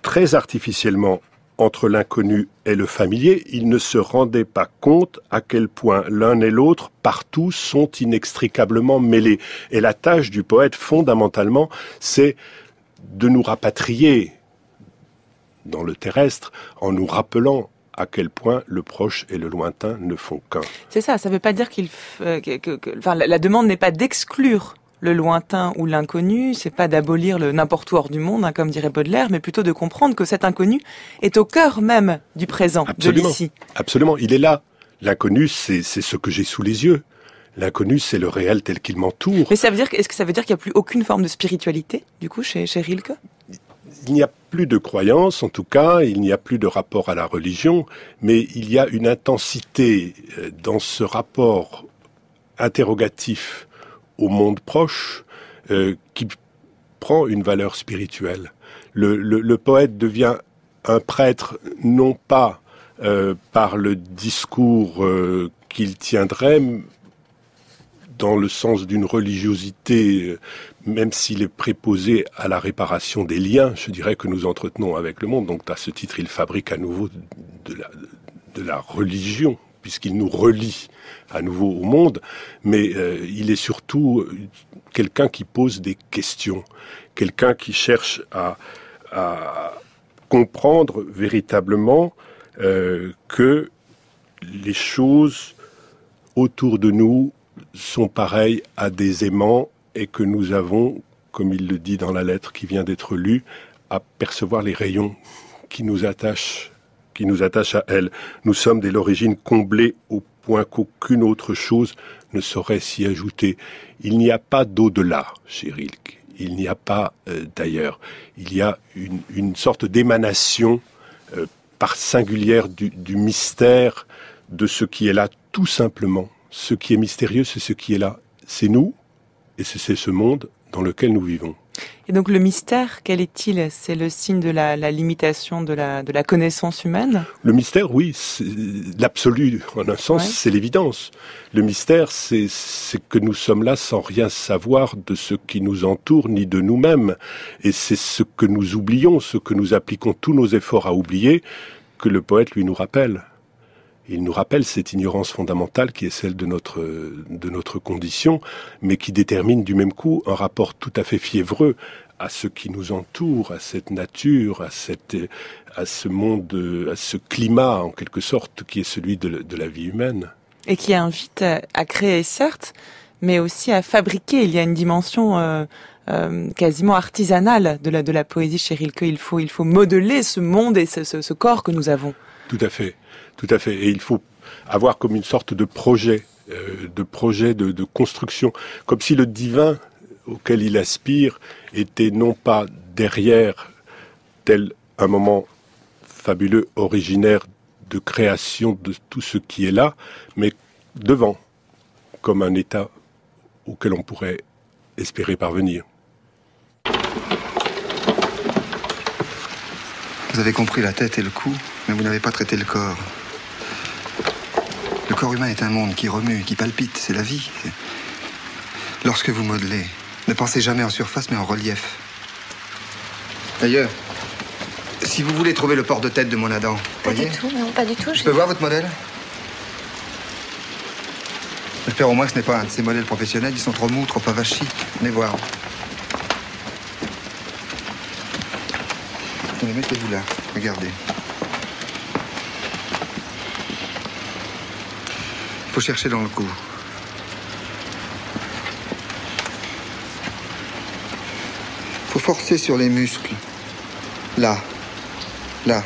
très artificiellement entre l'inconnu et le familier. Il ne se rendait pas compte à quel point l'un et l'autre, partout, sont inextricablement mêlés. Et la tâche du poète, fondamentalement, c'est de nous rapatrier dans le terrestre, en nous rappelant à quel point le proche et le lointain ne font qu'un. C'est ça veut pas dire la demande n'est pas d'exclure le lointain ou l'inconnu, c'est pas d'abolir le n'importe où hors du monde, comme dirait Baudelaire, mais plutôt de comprendre que cet inconnu est au cœur même du présent, absolument, de l'ici. Absolument, il est là. L'inconnu, c'est ce que j'ai sous les yeux. L'inconnu, c'est le réel tel qu'il m'entoure. Mais est-ce que ça veut dire qu'il n'y a plus aucune forme de spiritualité, du coup, chez Rilke ? Il n'y a plus de croyance, en tout cas, il n'y a plus de rapport à la religion, mais il y a une intensité dans ce rapport interrogatif au monde proche qui prend une valeur spirituelle. Le poète devient un prêtre non pas par le discours qu'il tiendrait dans le sens d'une religiosité, même s'il est préposé à la réparation des liens, je dirais, que nous entretenons avec le monde. Donc à ce titre, il fabrique à nouveau de la religion, puisqu'il nous relie à nouveau au monde, mais il est surtout quelqu'un qui pose des questions, quelqu'un qui cherche à comprendre véritablement que les choses autour de nous sont pareilles à des aimants et que nous avons, comme il le dit dans la lettre qui vient d'être lue, à percevoir les rayons qui nous attachent à elle. Nous sommes dès l'origine comblés au point qu'aucune autre chose ne saurait s'y ajouter. Il n'y a pas d'au-delà chez Rilke. Il n'y a pas d'ailleurs. Il y a une sorte d'émanation par singulière du mystère de ce qui est là, tout simplement. Ce qui est mystérieux, c'est ce qui est là. C'est nous, et c'est ce monde dans lequel nous vivons. Et donc le mystère, quel est-il? C'est le signe de la limitation de la connaissance humaine? Le mystère, oui, c'est l'absolu, en un sens, c'est l'évidence. Le mystère, c'est que nous sommes là sans rien savoir de ce qui nous entoure, ni de nous-mêmes. Et c'est ce que nous oublions, ce que nous appliquons tous nos efforts à oublier, que le poète, lui, nous rappelle. Il nous rappelle cette ignorance fondamentale qui est celle de notre condition, mais qui détermine du même coup un rapport tout à fait fiévreux à ce qui nous entoure, à cette nature, à ce monde, à ce climat en quelque sorte qui est celui de la vie humaine. Et qui invite à créer, certes, mais aussi à fabriquer. Il y a une dimension quasiment artisanale de la poésie chez Rilke. Il faut modeler ce monde et ce corps que nous avons. Tout à fait. Tout à fait. Et il faut avoir comme une sorte de projet de construction. Comme si le divin auquel il aspire était non pas derrière tel un moment fabuleux, originaire de création de tout ce qui est là, mais devant, comme un état auquel on pourrait espérer parvenir. Vous avez compris la tête et le cou, mais vous n'avez pas traité le corps. Le corps humain est un monde qui remue, qui palpite, c'est la vie. Lorsque vous modelez, ne pensez jamais en surface, mais en relief. D'ailleurs, si vous voulez trouver le port de tête de mon Adam... Pas du tout, non, pas du tout. Je peux voir votre modèle? J'espère au moins que ce n'est pas un de ces modèles professionnels, ils sont trop mous, trop avachis. Venez voir. Allez, mettez-vous là, regardez. Il faut chercher dans le cou. Il faut forcer sur les muscles. Là. Là.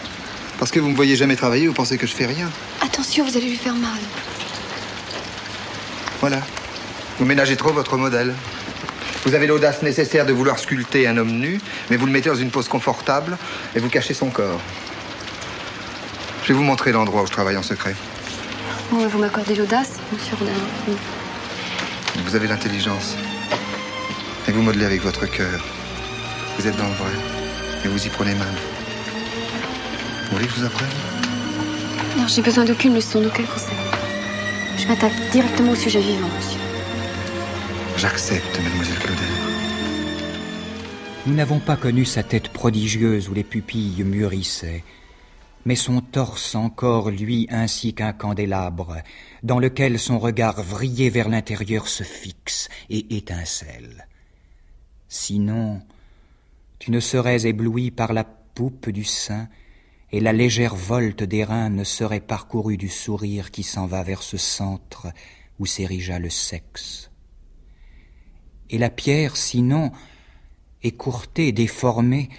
Parce que vous ne me voyez jamais travailler, vous pensez que je fais rien. Attention, vous allez lui faire mal. Voilà. Vous ménagez trop votre modèle. Vous avez l'audace nécessaire de vouloir sculpter un homme nu, mais vous le mettez dans une pose confortable et vous cachez son corps. Je vais vous montrer l'endroit où je travaille en secret. Bon, vous m'accordez l'audace, monsieur Rodin. Vous avez l'intelligence. Et vous modelez avec votre cœur. Vous êtes dans le vrai. Et vous y prenez mal. Vous voulez que je vous apprenne? Non, j'ai besoin d'aucune leçon, d'aucun conseil. Je m'attaque directement au sujet vivant, monsieur. J'accepte, mademoiselle Claudel. Nous n'avons pas connu sa tête prodigieuse où les pupilles mûrissaient, mais son torse encore, lui, ainsi qu'un candélabre, dans lequel son regard vrillé vers l'intérieur se fixe et étincelle. Sinon, tu ne serais ébloui par la poupe du sein, et la légère volte des reins ne serait parcourue du sourire qui s'en va vers ce centre où s'érigea le sexe. Et la pierre, sinon, écourtée, déformée,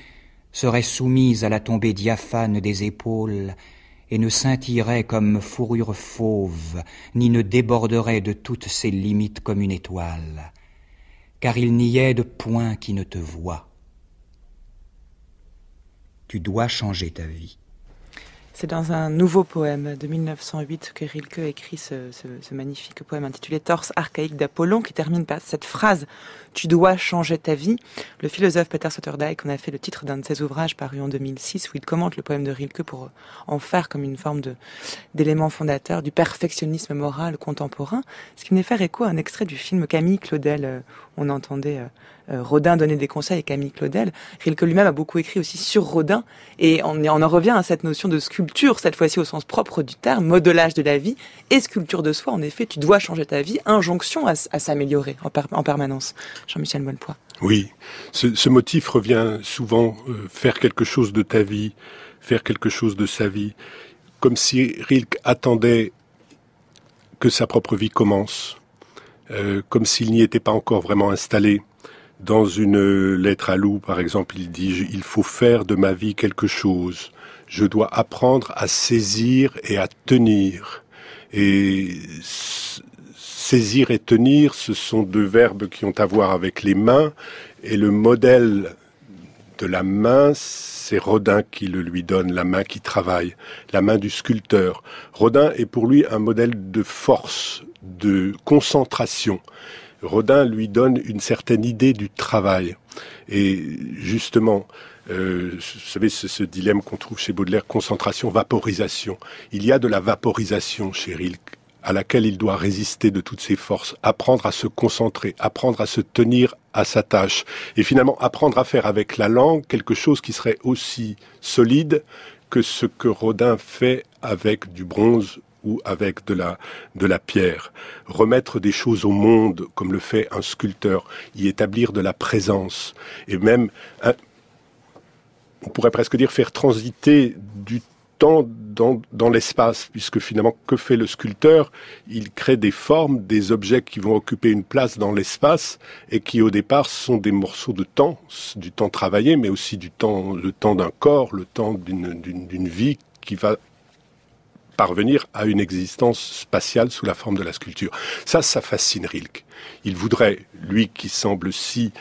serait soumise à la tombée diaphane des épaules et ne scintillerait comme fourrure fauve, ni ne déborderait de toutes ses limites comme une étoile, car il n'y est de point qui ne te voie. Tu dois changer ta vie. C'est dans un nouveau poème de 1908 que Rilke écrit ce magnifique poème intitulé « Torse archaïque d'Apollon » qui termine par cette phrase « Tu dois changer ta vie ». Le philosophe Peter Sloterdijk en a fait le titre d'un de ses ouvrages paru en 2006 où il commente le poème de Rilke pour en faire comme une forme d'élément fondateur du perfectionnisme moral contemporain. Ce qui venait faire écho à un extrait du film Camille Claudel on entendait Rodin donner des conseils à Camille Claudel. Rilke lui-même a beaucoup écrit aussi sur Rodin, et on en revient à cette notion de sculpture, cette fois-ci au sens propre du terme, modelage de la vie, et sculpture de soi. En effet, tu dois changer ta vie, injonction à s'améliorer en permanence. Jean-Michel Mollepoix. Oui, ce motif revient souvent, faire quelque chose de ta vie, faire quelque chose de sa vie, comme si Rilke attendait que sa propre vie commence, comme s'il n'y était pas encore vraiment installé. Dans une lettre à Lou, par exemple, il dit « Il faut faire de ma vie quelque chose. Je dois apprendre à saisir et à tenir. » Et saisir et tenir, ce sont deux verbes qui ont à voir avec les mains. Et le modèle de la main, c'est Rodin qui le lui donne, la main qui travaille, la main du sculpteur. Rodin est pour lui un modèle de force, de concentration. Rodin lui donne une certaine idée du travail. Et justement, vous savez, ce dilemme qu'on trouve chez Baudelaire, concentration, vaporisation. Il y a de la vaporisation chez Rilke, à laquelle il doit résister de toutes ses forces, apprendre à se concentrer, apprendre à se tenir à sa tâche, et finalement apprendre à faire avec la langue quelque chose qui serait aussi solide que ce que Rodin fait avec du bronze ou avec de la pierre. Remettre des choses au monde, comme le fait un sculpteur, y établir de la présence, et même, on pourrait presque dire, faire transiter du temps dans l'espace, puisque finalement, que fait le sculpteur? Il crée des formes, des objets qui vont occuper une place dans l'espace, et qui au départ sont des morceaux de temps, du temps travaillé, mais aussi le temps d'un corps, le temps d'une vie qui va parvenir à une existence spatiale sous la forme de la sculpture. Ça fascine Rilke. Il voudrait, lui qui semble si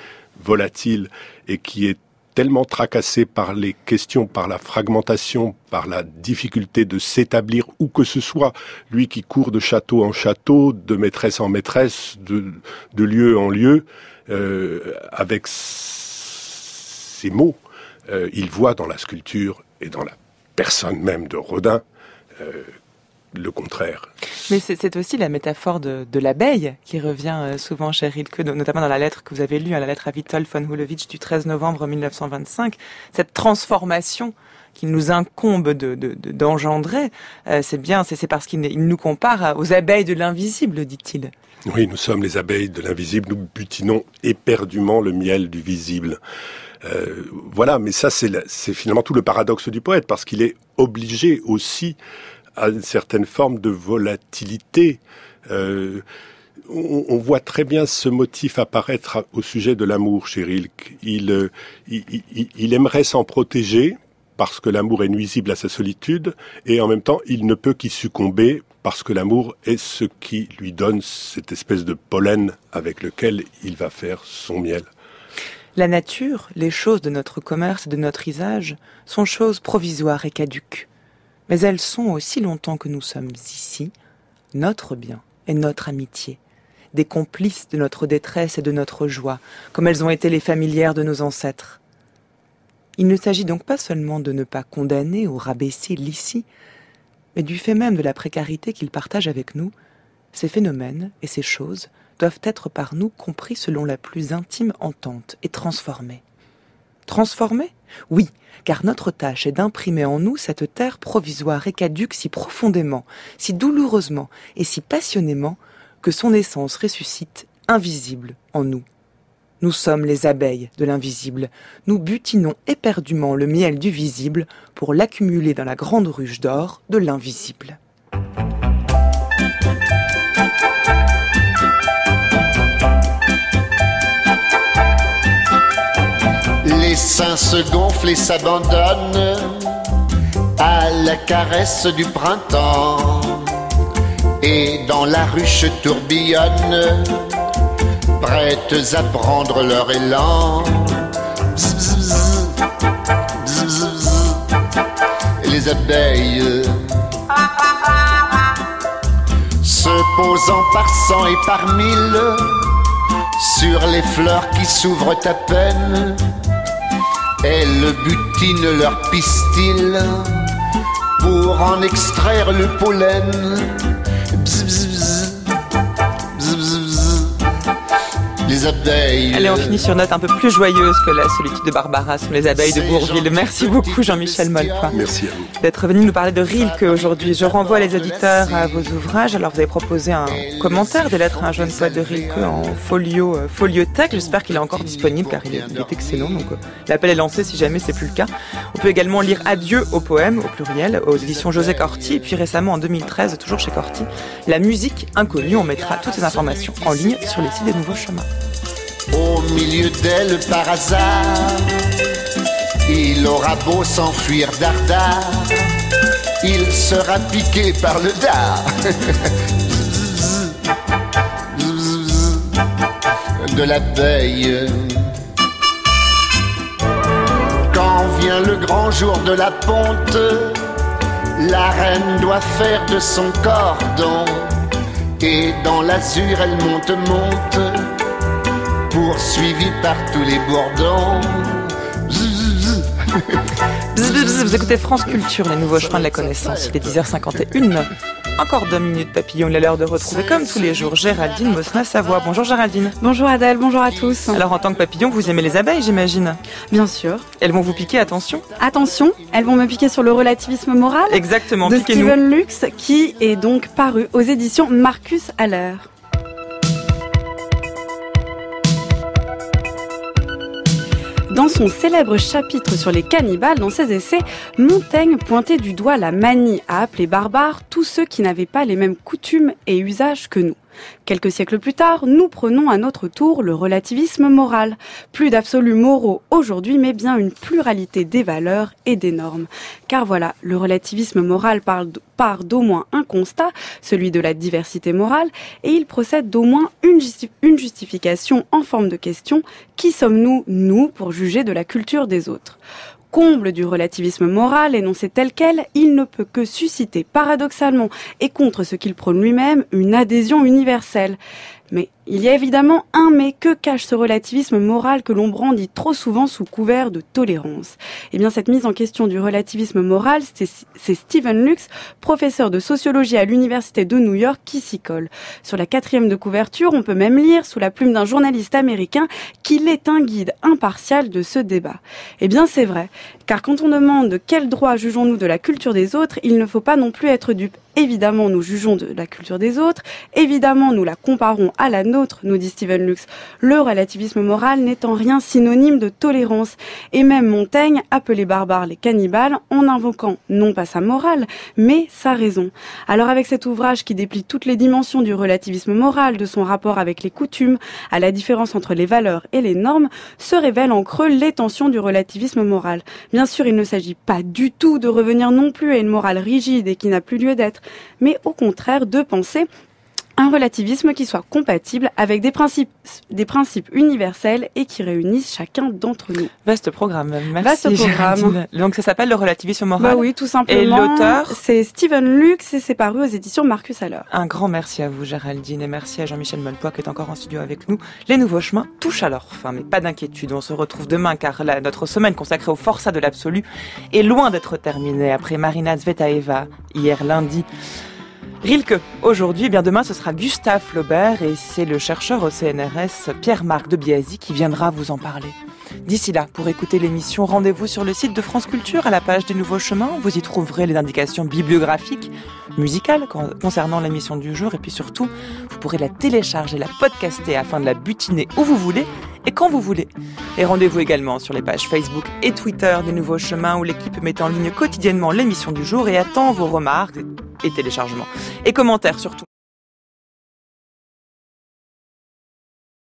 volatile et qui est tellement tracassé par les questions, par la fragmentation, par la difficulté de s'établir où que ce soit, lui qui court de château en château, de maîtresse en maîtresse, de lieu en lieu, avec ces mots, il voit dans la sculpture et dans la personne même de Rodin le contraire. Mais c'est aussi la métaphore de l'abeille qui revient souvent chez Rilke, notamment dans la lettre que vous avez lue, la lettre à Witold von Hulowitsch du 13 novembre 1925. Cette transformation qu'il nous incombe d'engendrer, c'est parce qu'il nous compare aux abeilles de l'invisible, dit-il. Oui, nous sommes les abeilles de l'invisible, nous butinons éperdument le miel du visible. Voilà, mais ça c'est finalement tout le paradoxe du poète, parce qu'il est obligé aussi à une certaine forme de volatilité. On voit très bien ce motif apparaître au sujet de l'amour chez Rilke. Il aimerait s'en protéger parce que l'amour est nuisible à sa solitude, et en même temps il ne peut qu'y succomber parce que l'amour est ce qui lui donne cette espèce de pollen avec lequel il va faire son miel. La nature, les choses de notre commerce et de notre usage sont choses provisoires et caduques. Mais elles sont, aussi longtemps que nous sommes ici, notre bien et notre amitié, des complices de notre détresse et de notre joie, comme elles ont été les familières de nos ancêtres. Il ne s'agit donc pas seulement de ne pas condamner ou rabaisser l'ici, mais du fait même de la précarité qu'ils partagent avec nous, ces phénomènes et ces choses doivent être par nous compris selon la plus intime entente et transformés. Transformés ? Oui, car notre tâche est d'imprimer en nous cette terre provisoire et caduque si profondément, si douloureusement et si passionnément que son essence ressuscite invisible en nous. Nous sommes les abeilles de l'invisible. Nous butinons éperdument le miel du visible pour l'accumuler dans la grande ruche d'or de l'invisible. Les seins se gonflent et s'abandonnent à la caresse du printemps, et dans la ruche tourbillonnent, prêtes à prendre leur élan. Bzz, bzz, bzz. Bzz, bzz, bzz. Les abeilles se posant par cent et par mille sur les fleurs qui s'ouvrent à peine, elles butinent leur pistil pour en extraire le pollen. Bzz, bzz, bzz. Bzz, bzz, bzz. Les les abeilles. Allez, on finit sur une note un peu plus joyeuse que la solitude de Barbara sur les abeilles de Bourville. Merci beaucoup Jean-Michel Mollepoix. Merci à vous. D'être venu nous parler de Rilke aujourd'hui. Je renvoie les auditeurs à vos ouvrages. Alors vous avez proposé un commentaire des lettres à un jeune poète de Rilke en foliothèque. J'espère qu'il est encore disponible car il est excellent. Donc l'appel est lancé si jamais c'est plus le cas. On peut également lire Adieu au poème au pluriel aux éditions José Corti. Et puis récemment en 2013, toujours chez Corti, La musique inconnue. On mettra toutes ces informations en ligne sur les sites des Nouveaux Chemins. Au milieu d'elle par hasard, il aura beau s'enfuir dardard, il sera piqué par le dard de l'abeille. Quand vient le grand jour de la ponte, la reine doit faire de son cordon, et dans l'azur elle monte, poursuivie par tous les bourdons. Vous écoutez France Culture, les nouveaux chemins de la connaissance. Il est 10h51. Encore 2 minutes papillon. Il est l'heure de retrouver comme tous les jours Géraldine Mosna-Savoie. Bonjour Géraldine. Bonjour Adèle, bonjour à tous. Alors en tant que papillon, vous aimez les abeilles, j'imagine? Bien sûr. Elles vont vous piquer, attention. Attention, elles vont me piquer sur le relativisme moral. Exactement, de piquez-nous. Steven Lux, qui est donc paru aux éditions Marcus Haller. Dans son célèbre chapitre sur les cannibales, dans ses essais, Montaigne pointait du doigt la manie à appeler barbares tous ceux qui n'avaient pas les mêmes coutumes et usages que nous. Quelques siècles plus tard, nous prenons à notre tour le relativisme moral. Plus d'absolus moraux aujourd'hui, mais bien une pluralité des valeurs et des normes. Car voilà, le relativisme moral part d'au moins un constat, celui de la diversité morale, et il procède d'au moins une justification en forme de question. Qui sommes-nous, nous, pour juger de la culture des autres ? Comble du relativisme moral, énoncé tel quel, il ne peut que susciter paradoxalement et contre ce qu'il prône lui-même une adhésion universelle. Mais il y a évidemment un mais. Que cache ce relativisme moral que l'on brandit trop souvent sous couvert de tolérance? Eh bien, cette mise en question du relativisme moral, c'est Steven Lux, professeur de sociologie à l'université de New York, qui s'y colle. Sur la 4e de couverture, on peut même lire, sous la plume d'un journaliste américain, qu'il est un guide impartial de ce débat. Eh bien, c'est vrai. Car quand on demande de quel droit jugeons-nous de la culture des autres, il ne faut pas non plus être dupe. Évidemment, nous jugeons de la culture des autres. Évidemment, nous la comparons à la nôtre, nous dit Steven Lux. Le relativisme moral n'est en rien synonyme de tolérance. Et même Montaigne appelait barbares les cannibales en invoquant non pas sa morale, mais sa raison. Alors avec cet ouvrage qui déplie toutes les dimensions du relativisme moral, de son rapport avec les coutumes, à la différence entre les valeurs et les normes, se révèle en creux les tensions du relativisme moral. Bien sûr, il ne s'agit pas du tout de revenir non plus à une morale rigide et qui n'a plus lieu d'être, mais au contraire de penser un relativisme qui soit compatible avec des principes universels et qui réunissent chacun d'entre nous. Vaste programme, merci. Vaste programme. Géraldine. Donc ça s'appelle le relativisme moral. Bah oui, tout simplement. Et l'auteur, c'est Steven Lux et c'est paru aux éditions Marcus Haller. Un grand merci à vous Géraldine et merci à Jean-Michel Mollepoix qui est encore en studio avec nous. Les nouveaux chemins touchent à leur fin, mais pas d'inquiétude, on se retrouve demain car notre semaine consacrée au forçat de l'absolu est loin d'être terminée après Marina Tsvetaeva hier lundi. Rilke, aujourd'hui, bien demain, ce sera Gustave Flaubert et c'est le chercheur au CNRS Pierre-Marc de Biasy qui viendra vous en parler. D'ici là, pour écouter l'émission, rendez-vous sur le site de France Culture à la page des Nouveaux Chemins. Vous y trouverez les indications bibliographiques, musicales concernant l'émission du jour et puis surtout, vous pourrez la télécharger, la podcaster afin de la butiner où vous voulez et quand vous voulez. Et rendez-vous également sur les pages Facebook et Twitter des Nouveaux Chemins où l'équipe met en ligne quotidiennement l'émission du jour et attend vos remarques et téléchargements et commentaires surtout.